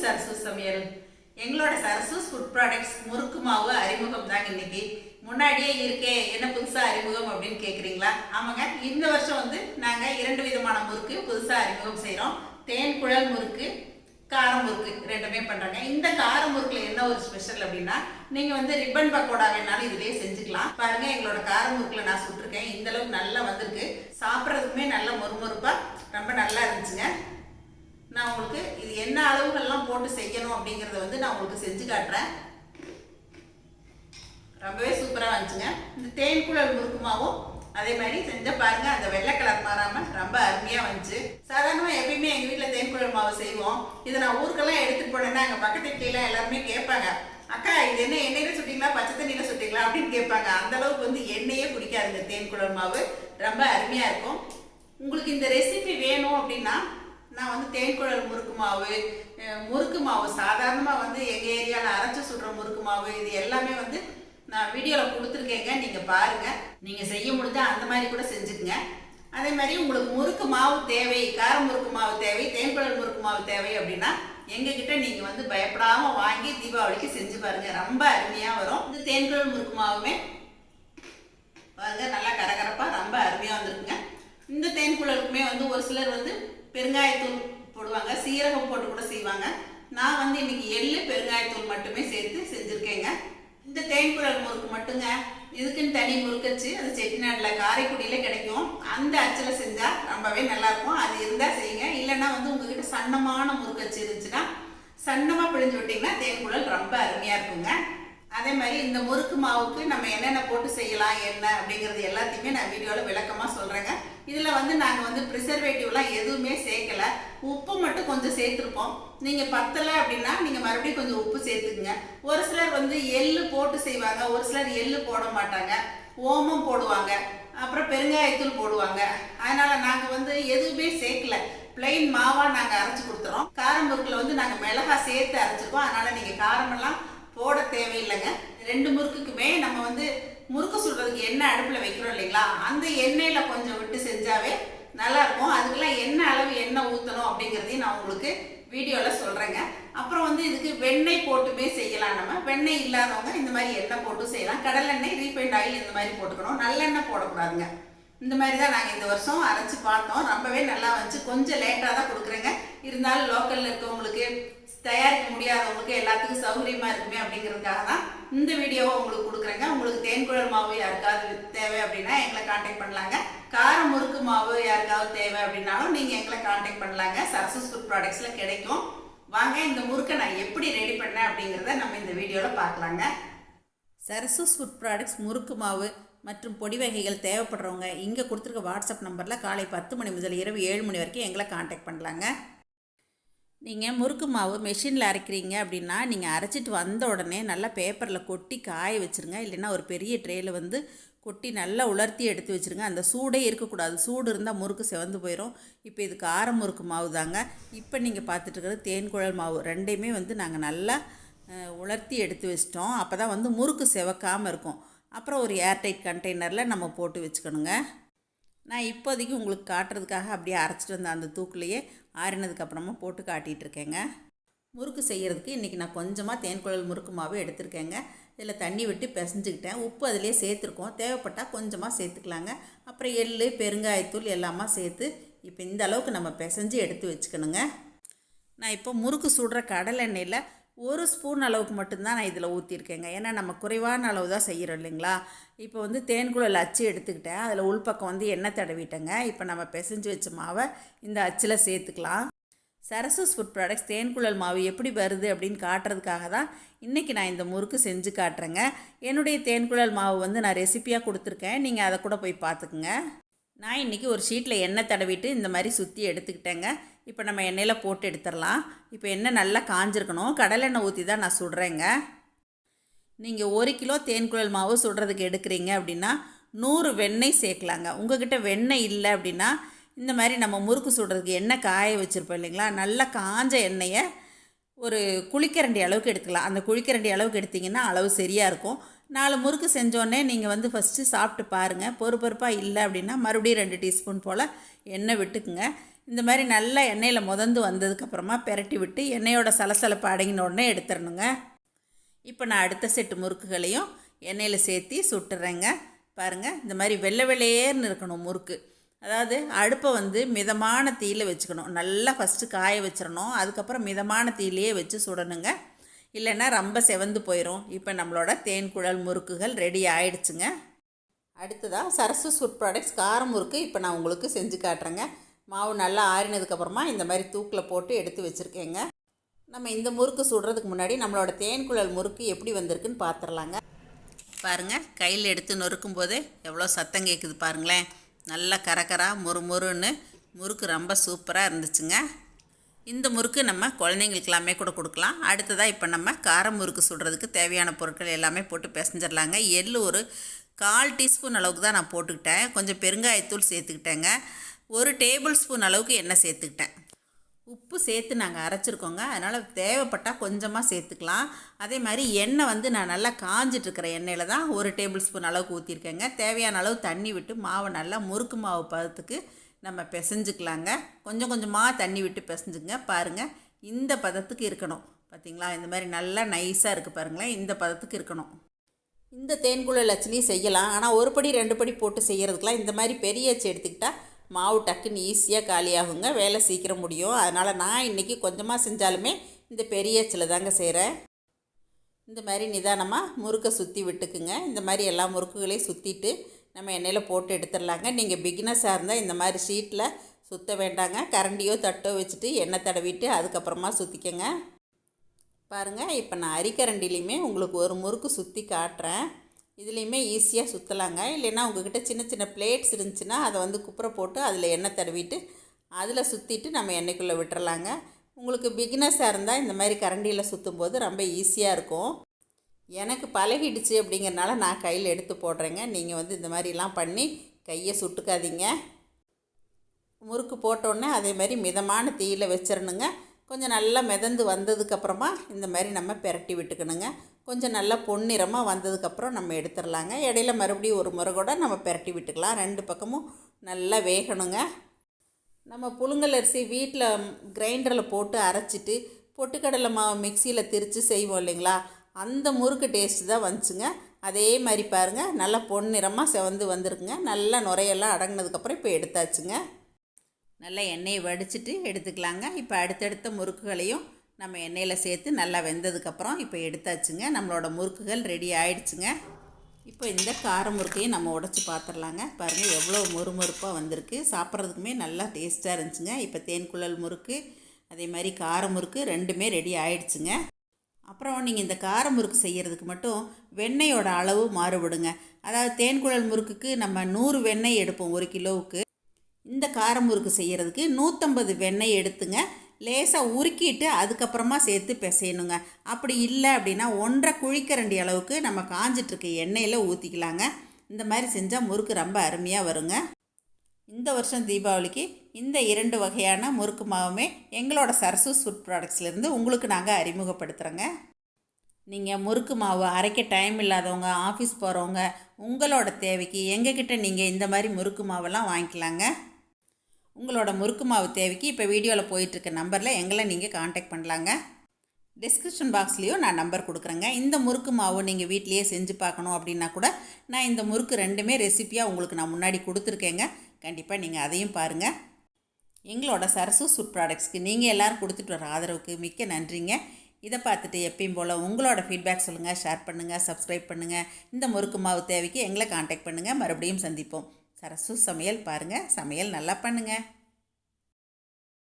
சரசூஸ் சமையல். எங்களோட சரசூஸ் food products முறுக்கு மாவு அறிமுகம் தாங்க இன்னைக்கு. முன்னாடியே இருக்கே என்ன புதுசா அறிமுகம் அப்படின்னு கேக்குறீங்களா? ஆமாங்க, இந்த வருஷம் வந்து நாங்க 2 விதமான முறுக்கு புதுசா அறிமுகம் செய்யறோம். தேன் குழல் முறுக்கு, கார முறுக்கு ரெண்டுமே பண்றாங்க. இந்த கார முறுக்குல என்ன ஒரு ஸ்பெஷல் அப்படின்னா, நீங்க வந்து ரிப்பன் பக்கோடா வேணாலும் இதுலயே செஞ்சுக்கலாம். பாருங்க, எங்களோட கார முறுக்குல நான் சுட்டிருக்கேன். இந்த அளவுக்கு நல்லா வந்திருக்கு. சாப்பிட்றதுக்குமே நல்ல மொறுமொறுப்பா ரொம்ப நல்லா இருந்துச்சுங்க. நான் உங்களுக்கு இது என்ன அளவுகள்லாம் போட்டு செய்யணும் அப்படிங்கறத வந்து நான் உங்களுக்கு செஞ்சு காட்டுறேன். ரொம்பவே சூப்பரா வந்துச்சுங்க. இந்த தேன் குழல் முறுக்கு மாவும் அதே மாதிரி செஞ்ச பாருங்க, அந்த வெள்ளை கலர் மாறாம ரொம்ப அருமையா வந்துச்சு. சாதாரணமா எப்பயுமே எங்க வீட்டுல தேன் குழல் மாவு செய்வோம். இதை நான் ஊருக்கெல்லாம் எடுத்துட்டு போனேன்னா எங்க பக்கத்து வீட்டுல எல்லாருமே கேட்பாங்க, அக்கா இது என்ன எண்ணெயில சுட்டீங்களா பச்சை தண்ணியில சுட்டீங்களா அப்படின்னு கேட்பாங்க. அந்த அளவுக்கு வந்து எண்ணெயே குடிக்காதுங்க தேன் குழல் மாவு, ரொம்ப அருமையா இருக்கும். உங்களுக்கு இந்த ரெசிபி வேணும் அப்படின்னா நான் வந்து தேன் குழல் முறுக்கு மாவு சாதாரணமாக வந்து எங்கள் ஏரியாவில் அரைச்சி சுடுற முறுக்கு மாவு இது எல்லாமே வந்து நான் வீடியோவில் கொடுத்துருக்கேங்க. நீங்கள் பாருங்கள், நீங்கள் செய்ய முடிஞ்சால் அந்த மாதிரி கூட செஞ்சுக்குங்க. அதே மாதிரி உங்களுக்கு முறுக்கு மாவு தேவை, கார முறுக்கு மாவு தேவை, தேன் குழல் முறுக்கு மாவு தேவை அப்படின்னா எங்ககிட்ட நீங்கள் வந்து பயப்படாமல் வாங்கி தீபாவளிக்கு செஞ்சு பாருங்கள், ரொம்ப அருமையாக வரும். இந்த தேன் குழல் முறுக்கு மாவுமே பாருங்கள் நல்லா கரகரப்பாக ரொம்ப அருமையாக வந்துருக்குங்க. இந்த தேன் குழலுக்குமே வந்து ஒரு சிலர் வந்து பெருங்காயத்தூள் போடுவாங்க, சீரகம் போட்டு கூட செய்வாங்க. நான் வந்து இன்னைக்கு எள்ளு பெருங்காயத்தூள் மட்டுமே சேர்த்து செஞ்சுருக்கேங்க. இந்த தேன் குழல் முறுக்கு மட்டுங்க, இதுக்குன்னு தனி முறுக்கச்சு, அது செட்டிநாட்டில் காரைக்குடியில் கிடைக்கும். அந்த அச்சில் செஞ்சால் ரொம்பவே நல்லாயிருக்கும். அது இருந்தால் செய்யுங்க. இல்லைன்னா வந்து உங்ககிட்ட சன்னமான முறுக்கச்சு இருந்துச்சுன்னா சன்னமாக பிழிஞ்சு விட்டிங்கன்னா தேன் குழல் ரொம்ப அருமையாக இருக்குங்க. அதே மாதிரி இந்த முறுக்கு மாவுக்கு நம்ம என்னென்ன போட்டு செய்யலாம் என்ன அப்படிங்கிறது எல்லாத்தையுமே நான் வீடியோவில் விளக்கமாக சொல்கிறேங்க. இதில் வந்து நாங்கள் வந்து ப்ரிசர்வேட்டிவ்லாம் எதுவுமே சேர்க்கல, உப்பு மட்டும் கொஞ்சம் சேர்த்துருப்போம். நீங்கள் பத்தலை அப்படின்னா நீங்கள் மறுபடியும் கொஞ்சம் உப்பு சேர்த்துக்குங்க. ஒரு சிலர் வந்து எள்ளு போட்டு செய்வாங்க, ஒரு சிலர் எள்ளு போட மாட்டாங்க, ஓமம் போடுவாங்க, அப்புறம் பெருங்காயத்தூள் போடுவாங்க. அதனால் நாங்கள் வந்து எதுவுமே சேர்க்கல, பிளெயின் மாவாக நாங்கள் அரைச்சி கொடுத்துறோம். காரம் முறுக்கில் வந்து நாங்கள் மிளகா சேர்த்து அரைச்சிருக்கோம். அதனால் நீங்கள் காரமெல்லாம் போட தேவையில்லைங்க. 2 முறுக்குக்குமே நம்ம வந்து முறுக்கு சுடுறதுக்கு எண்ணெய் அடுப்பில் வைக்கிறோம் இல்லைங்களா, அந்த எண்ணெயில் கொஞ்சம் விட்டு செஞ்சாவே நல்லா இருக்கும். அதுக்கெல்லாம் என்ன அளவு எண்ணெய் ஊற்றணும் அப்படிங்கிறதையும் நான் உங்களுக்கு வீடியோவில் சொல்கிறேங்க. அப்புறம் வந்து இதுக்கு வெண்ணெய் போட்டுமே செய்யலாம். நம்ம வெண்ணெய் இல்லாதவங்க இந்த மாதிரி எண்ணெய் போட்டு செய்யலாம். கடலெண்ணெய், ரீஃபைண்ட் ஆயில் இந்த மாதிரி போட்டுக்கணும், நல்லெண்ணெய் போடக்கூடாதுங்க. இந்த மாதிரி தான் நாங்கள் இந்த வருஷம் அரைச்சி பார்த்தோம். ரொம்பவே நல்லா வந்துச்சு. கொஞ்சம் லேட்டாக தான் கொடுக்குறேங்க. இருந்தாலும் லோக்கலில் இருக்கவங்களுக்கு, தயாரிக்க முடியாதவங்களுக்கு எல்லாத்துக்கும் சௌகரியமாக இருக்குமே அப்படிங்கிறதுக்காக தான் இந்த வீடியோவை உங்களுக்கு கொடுக்குறேங்க. உங்களுக்கு தேன் குழல் மாவு யாருக்காவது தேவை அப்படின்னா எங்களை கான்டாக்ட் பண்ணலாங்க. கார முறுக்கு மாவு யாருக்காவது தேவை அப்படின்னாலும் நீங்கள் எங்களை கான்டாக்ட் பண்ணலாங்க. சரசூஸ் ஃபுட் ப்ராடக்ட்ஸில் கிடைக்கும். வாங்க, இந்த முறுக்கை நான் எப்படி ரெடி பண்ணேன் அப்படிங்கிறத நம்ம இந்த வீடியோவில் பார்க்கலாங்க. சரசூஸ் ஃபுட் ப்ராடக்ட்ஸ் முறுக்கு மாவு மற்றும் பொடி வகைகள் தேவைப்படுறவங்க இங்கே கொடுத்துருக்க வாட்ஸ்அப் நம்பரில் காலை 10 மணி முதல் இரவு 7 மணி வரைக்கும் எங்களை கான்டாக்ட் பண்ணலாங்க. நீங்கள் முறுக்கு மாவு மெஷினில் அரைக்கிறீங்க அப்படின்னா நீங்கள் அரைச்சிட்டு வந்த உடனே நல்லா பேப்பரில் கொட்டி காய வச்சுருங்க. இல்லைன்னா ஒரு பெரிய ட்ரேயில் வந்து கொட்டி நல்லா உலர்த்தி எடுத்து வச்சுருங்க. அந்த சூடே இருக்கக்கூடாது, சூடு இருந்தால் முறுக்கு செவந்து போயிடும். இப்போ இது கார முறுக்கு மாவு தாங்க. இப்போ நீங்கள் பார்த்துட்டு இருக்கிறது தேன் குழல் மாவு, ரெண்டையுமே வந்து நாங்கள் நல்லா உலர்த்தி எடுத்து வச்சிட்டோம். அப்போ தான் வந்து முறுக்கு செவக்காமல் இருக்கும். அப்புறம் ஒரு ஏர்டைட் கண்டெய்னரில் நம்ம போட்டு வச்சுக்கணுங்க. நான் இப்போதைக்கு உங்களுக்கு காட்டுறதுக்காக அப்படியே அரைச்சிட்டு வந்த அந்த தூக்குலையே ஆறினதுக்கப்புறமா போட்டு காட்டிகிட்டு இருக்கேங்க. முறுக்கு செய்கிறதுக்கு இன்றைக்கி நான் கொஞ்சமாக தேன் குழல் முறுக்கு மாவு எடுத்துருக்கேங்க. இதில் தண்ணி விட்டு பிசைஞ்சிக்கிட்டேன். உப்பு அதிலே சேர்த்துருக்கோம், தேவைப்பட்டால் கொஞ்சமாக சேர்த்துக்கலாங்க. அப்புறம் எள்ளு பெருங்காயத்தூள் எல்லாமே சேர்த்து இப்போ இந்த அளவுக்கு நம்ம பிசைஞ்சு எடுத்து வச்சுக்கணுங்க. நான் இப்போ முறுக்கு சுடுற கடலை எண்ணெயில் 1 ஸ்பூன் அளவுக்கு மட்டும்தான் நான் இதில் ஊற்றிருக்கேங்க. ஏன்னா நம்ம குறைவான அளவு தான் செய்கிறோம் இல்லைங்களா. இப்போ வந்து தேன் குழல் அச்சு எடுத்துக்கிட்டேன், அதில் உள்பக்கம் வந்து எண்ணெய் தடவிட்டேங்க. இப்போ நம்ம பிசைஞ்சு வச்ச மாவை இந்த அச்சில் சேர்த்துக்கலாம். சரசூஸ் ஃபுட் ப்ராடக்ட்ஸ் தேன் குழல் மாவு எப்படி வருது அப்படின்னு காட்டுறதுக்காக தான் இன்றைக்கி நான் இந்த முறுக்கு செஞ்சு காட்டுறேங்க. என்னுடைய தேன் குழல் மாவு வந்து நான் ரெசிப்பியாக கொடுத்துருக்கேன், நீங்கள் அதை கூட போய் பார்த்துக்குங்க. நான் இன்றைக்கி ஒரு ஷீட்டில் எண்ணெய் தடவிட்டு இந்த மாதிரி சுற்றி எடுத்துக்கிட்டேங்க. இப்போ நம்ம எண்ணெயில் போட்டு எடுத்துடலாம். இப்போ எண்ணெய் நல்லா காஞ்சிருக்கணும். கடலெண்ணெய் ஊற்றி தான் நான் சுடுறேங்க. நீங்கள் 1 கிலோ தேன் குழல் மாவு சுடுறதுக்கு எடுக்கிறீங்க அப்படின்னா 100 வெண்ணெய் சேர்க்கலாங்க. உங்கள்கிட்ட வெண்ணெய் இல்லை அப்படின்னா இந்த மாதிரி நம்ம முறுக்கு சுடுறதுக்கு எண்ணெய் காய வச்சுருப்போம் இல்லைங்களா, நல்லா காஞ்ச எண்ணெயை ஒரு குழிக்கரண்டி அளவுக்கு எடுத்துக்கலாம். அந்த குழிக்கரண்டி அளவுக்கு எடுத்திங்கன்னா அளவு சரியாக இருக்கும். 4 முறுக்கு செஞ்சோடனே நீங்கள் வந்து ஃபஸ்ட்டு சாப்பிட்டு பாருங்கள். பொறுப்பாக இல்லை அப்படின்னா மறுபடியும் 2 டீஸ்பூன் போல் எண்ணெய் விட்டுக்குங்க. இந்த மாதிரி நல்லா எண்ணெயில் முதந்து வந்ததுக்கப்புறமா பெரட்டி விட்டு எண்ணெயோட சலசலப்பு அடங்கின உடனே எடுத்துடணுங்க. இப்போ நான் அடுத்த செட்டு முறுக்குகளையும் எண்ணெயில் சேர்த்து சுட்டுறேங்க. பாருங்கள், இந்த மாதிரி வெள்ளை வெள்ளையேர்னு இருக்கணும் முறுக்கு. அதாவது அடுப்பை வந்து மிதமான தீயில் வச்சுக்கணும். நல்லா ஃபஸ்ட்டு காய வச்சிடணும். அதுக்கப்புறம் மிதமான தீயிலையே வச்சு சுடணுங்க. இல்லைன்னா ரொம்ப செவந்து போயிடும். இப்போ நம்மளோட தேன் குழல் முறுக்குகள் ரெடி ஆயிடுச்சுங்க. அடுத்ததாக சரசஸ் ஃபுட் ப்ராடக்ட்ஸ் கார முறுக்கு இப்போ நான் உங்களுக்கு செஞ்சு காட்டுறேங்க. மாவு நல்லா ஆறினதுக்கப்புறமா இந்த மாதிரி தூக்கில் போட்டு எடுத்து வச்சுருக்கேங்க. நம்ம இந்த முறுக்கு சுடுறதுக்கு முன்னாடி நம்மளோட தேன் குழல் முறுக்கு எப்படி வந்திருக்குன்னு பார்த்துடலாங்க. பாருங்கள், கையில் எடுத்து நொறுக்கும் போதே எவ்வளோ சத்தம் கேட்குது பாருங்களேன். நல்லா கரகரா முறுமுறுன்னு முறுக்கு ரொம்ப சூப்பராக இருந்துச்சுங்க. இந்த முறுக்கு நம்ம குழந்தைங்களுக்கு எல்லாமே கூட கொடுக்கலாம். அடுத்ததாக இப்போ நம்ம கார முறுக்கு சுடுறதுக்கு தேவையான பொருட்கள் எல்லாமே போட்டு பிசைஞ்சிடலாங்க. எள்ளு ஒரு 1/4 டீஸ்பூன் அளவுக்கு தான் நான் போட்டுக்கிட்டேன். கொஞ்சம் பெருங்காயத்தூள் சேர்த்துக்கிட்டேங்க. 1 டேபிள் ஸ்பூன் அளவுக்கு எண்ணெய் சேர்த்துக்கிட்டேன். உப்பு சேர்த்து நாங்கள் அரைச்சிருக்கோங்க. அதனால் தேவைப்பட்டால் கொஞ்சமாக சேர்த்துக்கலாம். அதே மாதிரி எண்ணெய் வந்து நான் நல்லா காஞ்சிட்ருக்கிற எண்ணெயில் தான் 1 டேபிள் ஸ்பூன் அளவுக்கு ஊற்றிருக்கேங்க. தேவையான அளவு தண்ணி விட்டு மாவை நல்லா முறுக்கு மாவு பதத்துக்கு நம்ம பிசைஞ்சிக்கலாங்க. கொஞ்சம் கொஞ்சமாக தண்ணி விட்டு பிசைஞ்சுங்க. பாருங்கள், இந்த பதத்துக்கு இருக்கணும். பார்த்திங்களா, இந்த மாதிரி நல்லா நைஸாக இருக்குது பாருங்களேன். இந்த பதத்துக்கு இருக்கணும். இந்த தேன்குழல் லட்சணியும் செய்யலாம். ஆனால் 1 படி 2 படி போட்டு செய்கிறதுக்கெலாம் இந்த மாதிரி பெரிய அச்சு எடுத்துக்கிட்டால் மாவு டக்குன்னு ஈஸியாக காலியாகுங்க. வேலை சீக்கிரம் முடியும். அதனால் நான் இன்றைக்கி கொஞ்சமாக செஞ்சாலுமே இந்த பெரிய அச்சில் தாங்க செய்கிறேன். இந்த மாதிரி நிதானமாக முறுக்கை சுற்றி விட்டுக்குங்க. இந்த மாதிரி எல்லா முறுக்குகளையும் சுற்றிட்டு நம்ம எண்ணெயில் போட்டு எடுத்துடலாங்க. நீங்கள் பிகினஸாக இருந்தால் இந்த மாதிரி ஷீட்டில் சுற்ற வேண்டாங்க. கரண்டியோ தட்டோ வச்சுட்டு எண்ணெய் தடவிட்டு அதுக்கப்புறமா சுற்றிக்கங்க. பாருங்கள், இப்போ நான் அரிக்கரண்டிலையுமே உங்களுக்கு ஒரு முறுக்கு சுற்றி காட்டுறேன். இதுலேயுமே ஈஸியாக சுற்றலாங்க. இல்லைன்னா உங்கள்கிட்ட சின்ன சின்ன பிளேட்ஸ் இருந்துச்சுன்னா அதை வந்து குப்புற போட்டு அதில் எண்ணெய் தடவிட்டு அதில் சுற்றிட்டு நம்ம எண்ணெய்க்குள்ளே விட்டுறலாங்க. உங்களுக்கு பிகினஸாக இருந்தால் இந்த மாதிரி கரண்டியில் சுற்றும் போது ரொம்ப ஈஸியாக இருக்கும். எனக்கு பழகிடுச்சு அப்படிங்கிறனால நான் கையில் எடுத்து போடுறேங்க. நீங்கள் வந்து இந்த மாதிரிலாம் பண்ணி கையை சுட்டுக்காதீங்க. முறுக்கு போட்டோடனே அதே மாதிரி மிதமான தீயில் வச்சிடணுங்க. கொஞ்சம் நல்லா மிதந்து வந்ததுக்கப்புறமா இந்த மாதிரி நம்ம பெரட்டி விட்டுக்கணுங்க. கொஞ்சம் நல்லா பொன்னிறமாக வந்ததுக்கப்புறம் நம்ம எடுத்துடலாங்க. இடையில மறுபடியும் ஒரு முறை கூட நம்ம பெரட்டி விட்டுக்கலாம். 2 பக்கமும் நல்லா வேகணுங்க. நம்ம புழுங்கல் அரிசி வீட்டில் கிரைண்டரில் போட்டு அரைச்சிட்டு பொட்டுக்கடலை மாவு மிக்சியில் திரித்து செய்வோம் இல்லைங்களா, அந்த முறுக்கு டேஸ்ட்டு தான் வந்துச்சுங்க. அதே மாதிரி பாருங்கள், நல்லா பொன்னிறமாக செவந்து வந்திருக்குங்க. நல்லா நுரையெல்லாம் அடங்கினதுக்கப்புறம் இப்போ எடுத்தாச்சுங்க. நல்லா எண்ணெயை வடிச்சிட்டு எடுத்துக்கலாங்க. இப்போ அடுத்தடுத்த முறுக்குகளையும் நம்ம எண்ணெயில் சேர்த்து நல்லா வெந்ததுக்கப்புறம் இப்போ எடுத்தாச்சுங்க. நம்மளோட முறுக்குகள் ரெடி ஆகிடுச்சுங்க. இப்போ இந்த கார முறுக்கையும் நம்ம உடச்சி பார்த்துடலாங்க. பாருங்கள், எவ்வளோ முறுமுறுப்பாக வந்திருக்கு. சாப்பிட்றதுக்குமே நல்லா டேஸ்ட்டாக இருந்துச்சுங்க. இப்போ தேன்குழல் முறுக்கு அதே மாதிரி கார முறுக்கு ரெண்டுமே ரெடி ஆகிடுச்சுங்க. அப்புறம் நீங்கள் இந்த கார முறுக்கு செய்கிறதுக்கு மட்டும் வெண்ணெயோட அளவு மாறுபடுங்க. அதாவது தேன்குழல் முறுக்குக்கு நம்ம 100 வெண்ணெய் எடுப்போம் 1 கிலோவுக்கு. இந்த கார முறுக்கு செய்கிறதுக்கு 150 வெண்ணெய் எடுத்துங்க. லேசாக உருக்கிட்டு அதுக்கப்புறமா சேர்த்து பிசையணுங்க. அப்படி இல்லை அப்படின்னா 1.5 குழிக்கரண்டி அளவுக்கு நம்ம காஞ்சிட்ருக்க எண்ணெயில் ஊற்றிக்கலாங்க. இந்த மாதிரி செஞ்சால் முறுக்கு ரொம்ப அருமையாக வருங்க. இந்த வருஷம் தீபாவளிக்கு இந்த 2 வகையான முறுக்கு மாவுமே எங்களோட சரசூஸ் ஃபுட் ப்ராடக்ட்ஸ்லேருந்து உங்களுக்கு நாங்கள் அறிமுகப்படுத்துகிறோங்க. நீங்கள் முறுக்கு மாவு அரைக்க டைம் இல்லாதவங்க, ஆஃபீஸ் போகிறவங்க, உங்களோட தேவைக்கு எங்ககிட்ட நீங்கள் இந்த மாதிரி முறுக்கு மாவெல்லாம் வாங்கிக்கலாங்க. உங்களோட முறுக்கு மாவு தேவைக்கு இப்போ வீடியோவில் போயிட்டுருக்க நம்பரில் எங்களை நீங்கள் காண்டாக்ட் பண்ணலாங்க. டிஸ்கிரிப்ஷன் பாக்ஸ்லேயும் நான் நம்பர் கொடுக்குறேங்க. இந்த முறுக்கு மாவு நீங்கள் வீட்லேயே செஞ்சு பார்க்கணும் அப்படின்னா கூட நான் இந்த முறுக்கு ரெண்டுமே ரெசிப்பியாக உங்களுக்கு நான் முன்னாடி கொடுத்துருக்கேங்க. கண்டிப்பாக நீங்கள் அதையும் பாருங்கள். எங்களோட சரசூஸ் ஃபுட் ப்ராடக்ட்ஸ்க்கு நீங்கள் எல்லோரும் கொடுத்துட்டு வர ஆதரவுக்கு மிக்க நன்றிங்க. இதை பார்த்துட்டு எப்பயும் போல் உங்களோட ஃபீட்பேக் சொல்லுங்கள், ஷேர் பண்ணுங்கள், சப்ஸ்கிரைப் பண்ணுங்கள். இந்த முறுக்கு மாவு தேவைக்கு எங்களை காண்டாக்ட் பண்ணுங்கள். மறுபடியும் சந்திப்போம். சரசூஸ் சமையல் பாருங்கள், சமையல் நல்லா பண்ணுங்கள்.